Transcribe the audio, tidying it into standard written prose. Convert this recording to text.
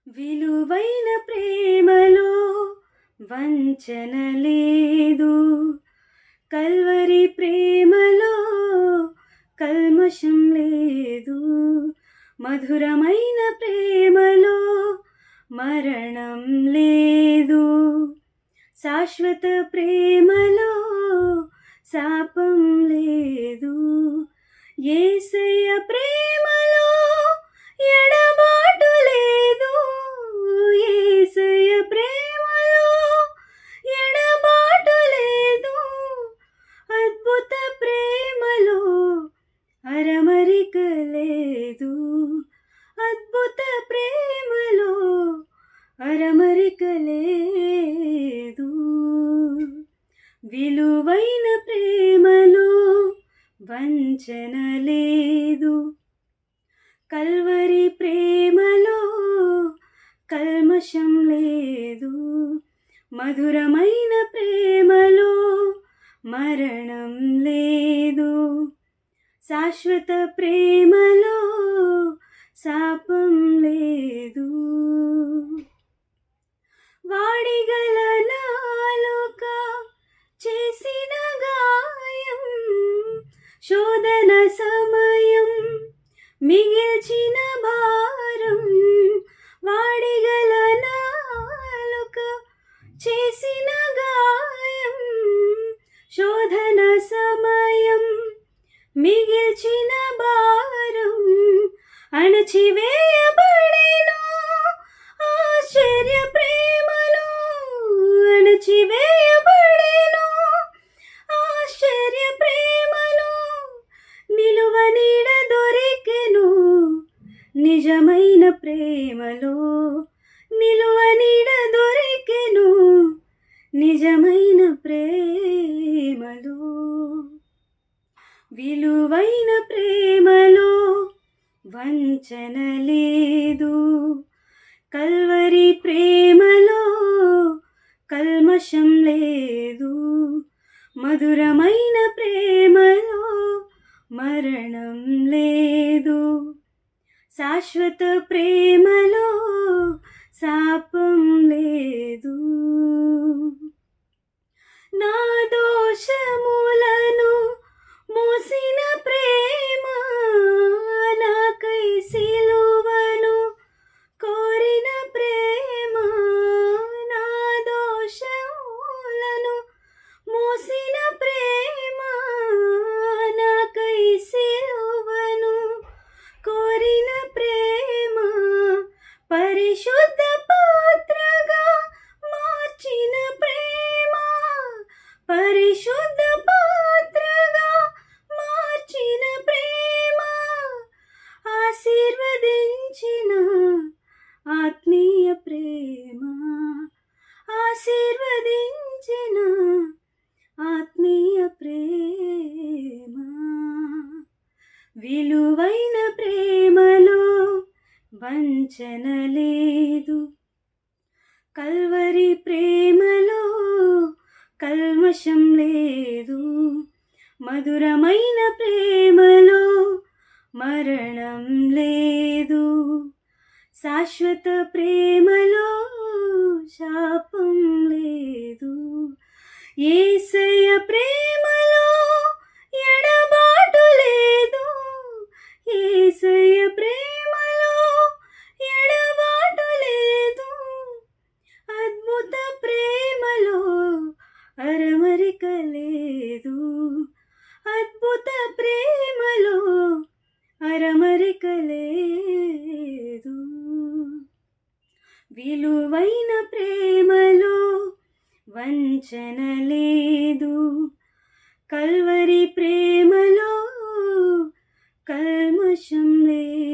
విలువైన ప్రేమలో వంచన లేదు, కల్వరి ప్రేమలో కల్మషం లేదు. మధురమైన ప్రేమలో మరణం లేదు, శాశ్వత ప్రేమలో శాపం లేదు. యేసయ్య ప్రేమలో ఎడబాటు లేదు, యేసయ్య ప్రేమలో ఎడబాటు లేదు. అద్భుత ప్రేమలో అరమరిక లేదు, అద్భుత ప్రేమలో అరమరిక లేదు. విలువైన ప్రేమలో వంచన లేదు, కల్వరి ప్రేమలో కల్మషం లేదు. మధురమైన ప్రేమలో మరణం లేదు, శాశ్వత ప్రేమలో శాపం లేదు. వాడిగల నాలుక చేసిన గాయం, శోధన సమయం మిగిల్చిన భారం. వాడిగల నాలుక చేసిన గాయం, శోధన సమయం మిగిల్చిన భారం. అణచివేయబడెను ఆశ్చర్య ప్రేమలో, అణచివేయబడెను ఆశ్చర్య ప్రేమలో. నిలువ నీడ దొరికెను నిజమైన ప్రేమలో, నిలువ నీడ దొరికెను నిజమైన ప్రేమలో. విలువైన ప్రేమలో వంచన లేదు, కల్వరి ప్రేమలో కల్మషం లేదు. మధురమైన ప్రేమలో మరణం లేదు, శాశ్వత ప్రేమలో శాపం లేదు. నా దోషములను మోసిన ప్రేమ, నాకై సిలువను కోరిన ప్రేమ. నా దోషములను మోసిన ప్రేమ, నాకై సిలువను కోరిన ప్రేమ. పరిశుద్ధ పాత్రగా మార్చిన ప్రేమ, పరిశుద్ధ పాత్రగా మార్చిన ప్రేమ. ఆశీర్వదించిన ఆత్మీయ ప్రేమ, ఆశీర్వదించిన ఆత్మీయ ప్రేమ. విలువైన ప్రేమలో వంచన లేదు, కల్వరి ప్రేమలో కల్మషం లేదు. మధురమైన ప్రేమలో మరణం లేదు, శాశ్వత ప్రేమలో శాపం లేదు. యేసయ్య ప్రేమలో ఎడబాటు లేదు, యేసయ్య ప్రేమలో ఎడబాటు లేదు. అద్భుత ప్రేమలో అరమరిక లేదు, అద్భుత ప్రేమలో అరమరిక లేదు. విలువైన ప్రేమలో వంచన లేదు, కల్వరి ప్రేమలో కల్మషం లేదు.